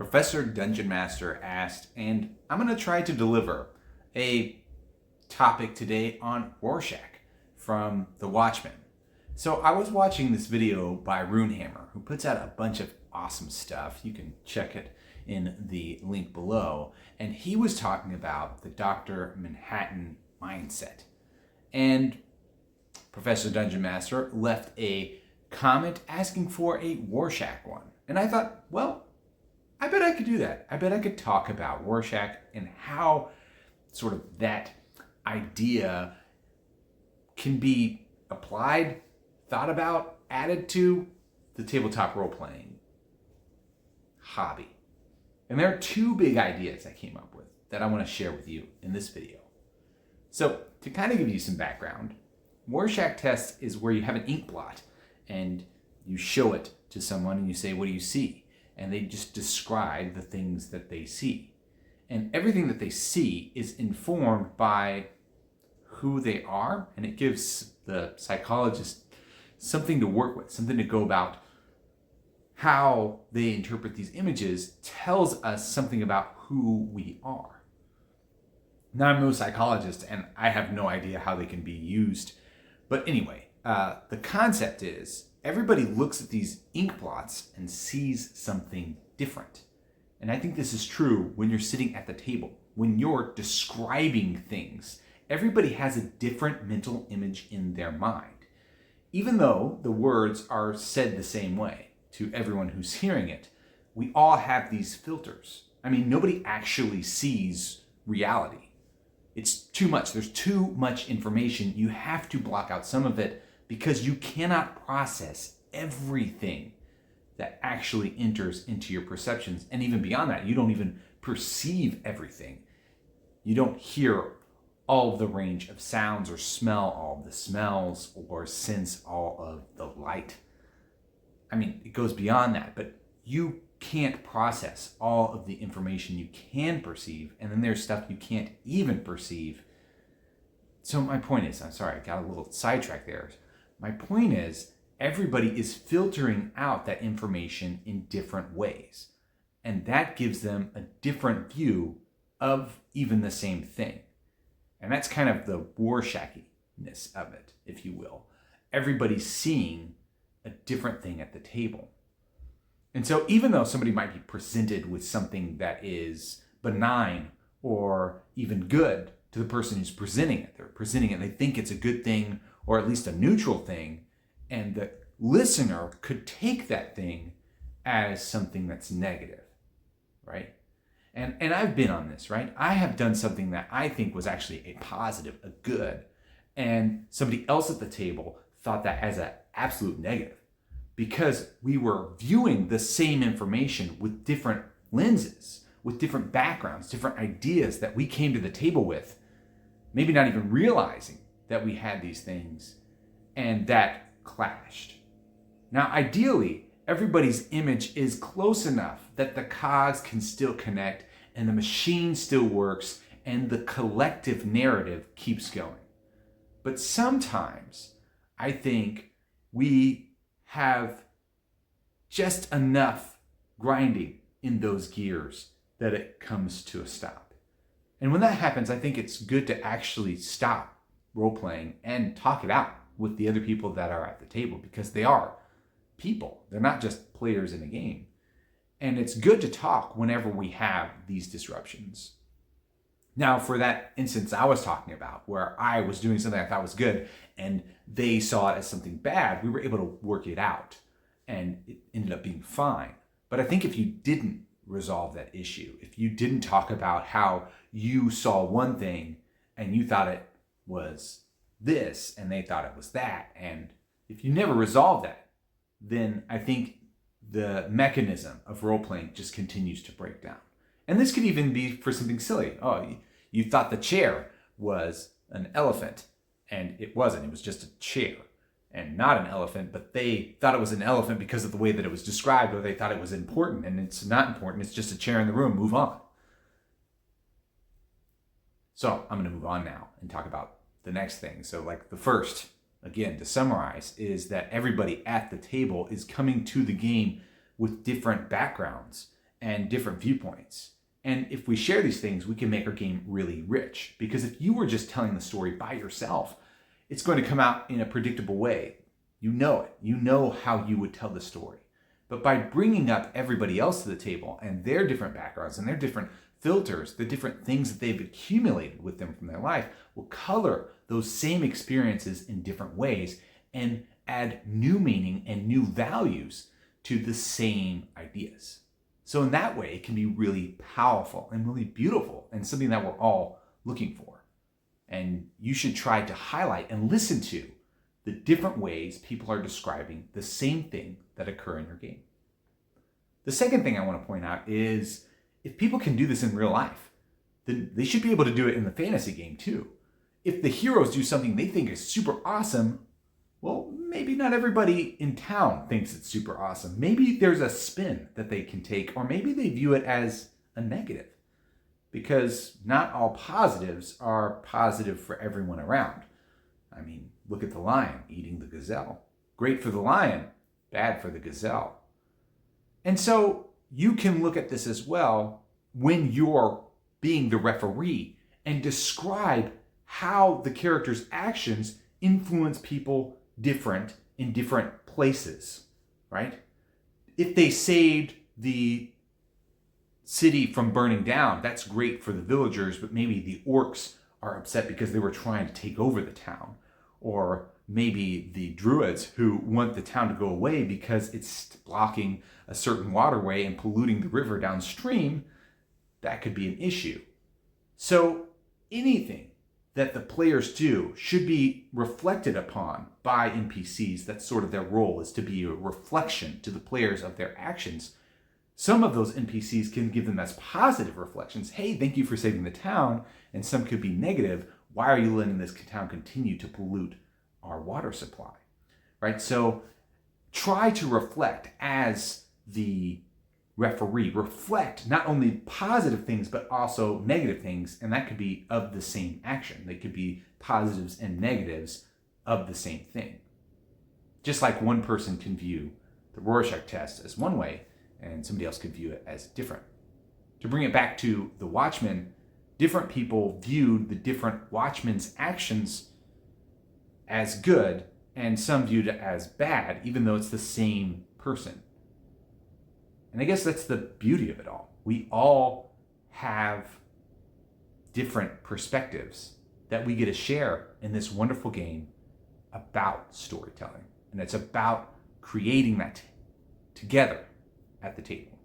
Professor Dungeon Master asked, and I'm going to try to deliver a topic today on Rorschach from The Watchmen. So I was watching this video by Runehammer, who puts out a bunch of awesome stuff. You can check it in the link below. And he was talking about the Dr. Manhattan mindset. And Professor Dungeon Master left a comment asking for a Rorschach one. And I thought, well, I bet I could do that. I bet I could talk about Rorschach and how sort of that idea can be applied, thought about, added to the tabletop role-playing hobby. And there are two big ideas I came up with that I want to share with you in this video. So to kind of give you some background, Rorschach test is where you have an ink blot and you show it to someone and you say, what do you see? And they just describe the things that they see. And everything that they see is informed by who they are, and it gives the psychologist something to work with, something to go about. How they interpret these images tells us something about who we are. Now, I'm no psychologist, and I have no idea how they can be used. But anyway, the concept is everybody looks at these ink blots and sees something different. And I think this is true when you're sitting at the table. When you're describing things, everybody has a different mental image in their mind. Even though the words are said the same way to everyone who's hearing it, we all have these filters. I mean, nobody actually sees reality. It's too much. There's too much information. You have to block out some of it because you cannot process everything that actually enters into your perceptions. And even beyond that, you don't even perceive everything. You don't hear all of the range of sounds or smell all of the smells or sense all of the light. I mean, it goes beyond that, but you can't process all of the information you can perceive, and then there's stuff you can't even perceive. So my point is, I'm sorry, I got a little sidetracked there. My point is, everybody is filtering out that information in different ways, and that gives them a different view of even the same thing. And that's kind of the Rorschach-ness of it, if you will. Everybody's seeing a different thing at the table. And so even though somebody might be presented with something that is benign or even good to the person who's presenting it, they're presenting it, they think it's a good thing or at least a neutral thing, and the listener could take that thing as something that's negative, right? And I've been on this, right? I have done something that I think was actually a positive, a good, and somebody else at the table thought that as an absolute negative because we were viewing the same information with different lenses, with different backgrounds, different ideas that we came to the table with, maybe not even realizing that we had these things, and that clashed. Now, ideally, everybody's image is close enough that the cogs can still connect and the machine still works and the collective narrative keeps going. But sometimes I think we have just enough grinding in those gears that it comes to a stop. And when that happens, I think it's good to actually stop role-playing and talk it out with the other people that are at the table, because they are people. They're not just players in a game. And it's good to talk whenever we have these disruptions. Now, for that instance I was talking about, where I was doing something I thought was good and they saw it as something bad, we were able to work it out and it ended up being fine. But I think if you didn't resolve that issue, if you didn't talk about how you saw one thing and you thought it was this and they thought it was that, and if you never resolve that, then I think the mechanism of role-playing just continues to break down. And this could even be for something silly. Oh, you thought the chair was an elephant, and it wasn't. It was just a chair and not an elephant, but they thought it was an elephant because of the way that it was described, or they thought it was important, and it's not important. It's just a chair in the room. Move on. So I'm going to move on now and talk about the next thing. So like the first, again, to summarize, is that everybody at the table is coming to the game with different backgrounds and different viewpoints. And if we share these things, we can make our game really rich. Because if you were just telling the story by yourself, it's going to come out in a predictable way. You know it. You know how you would tell the story. But by bringing up everybody else to the table and their different backgrounds and their different filters, the different things that they've accumulated with them from their life, will color those same experiences in different ways and add new meaning and new values to the same ideas. So in that way, it can be really powerful and really beautiful and something that we're all looking for. And you should try to highlight and listen to the different ways people are describing the same thing that occur in your game. The second thing I want to point out is if people can do this in real life, then they should be able to do it in the fantasy game too. If the heroes do something they think is super awesome, well, maybe not everybody in town thinks it's super awesome. Maybe there's a spin that they can take, or maybe they view it as a negative, because not all positives are positive for everyone around. I mean, look at the lion eating the gazelle. Great for the lion, bad for the gazelle. And so you can look at this as well when you're being the referee and describe how the character's actions influence people different in different places, right? If they saved the city from burning down, that's great for the villagers, but maybe the orcs are upset because they were trying to take over the town. Or maybe the druids who want the town to go away because it's blocking a certain waterway and polluting the river downstream. That could be an issue. So anything that the players do should be reflected upon by NPCs. That's sort of their role, is to be a reflection to the players of their actions. Some of those NPCs can give them as positive reflections. Hey, thank you for saving the town. And some could be negative. Why are you letting this town continue to pollute our water supply? Right? So try to reflect as the referee. Reflect not only positive things, but also negative things. And that could be of the same action. They could be positives and negatives of the same thing. Just like one person can view the Rorschach test as one way, and somebody else could view it as different. To bring it back to the Watchmen, different people viewed the different Watchmen's actions as good, and some viewed it as bad, even though it's the same person. And I guess that's the beauty of it all. We all have different perspectives that we get to share in this wonderful game about storytelling. And it's about creating that together at the table.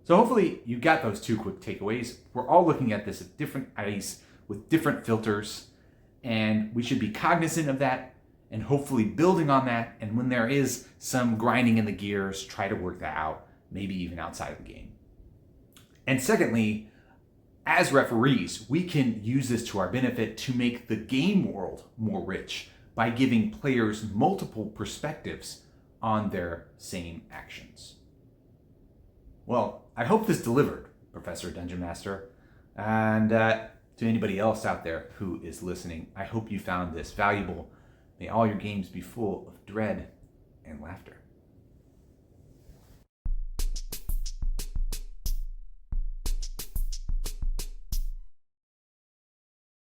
So hopefully you got those two quick takeaways. We're all looking at this at different eyes with different filters, and we should be cognizant of that and hopefully building on that. And when there is some grinding in the gears, try to work that out, maybe even outside of the game. And secondly, as referees, we can use this to our benefit to make the game world more rich by giving players multiple perspectives on their same actions. Well, I hope this delivered, Professor Dungeon Master. And to anybody else out there who is listening, I hope you found this valuable. May all your games be full of dread and laughter.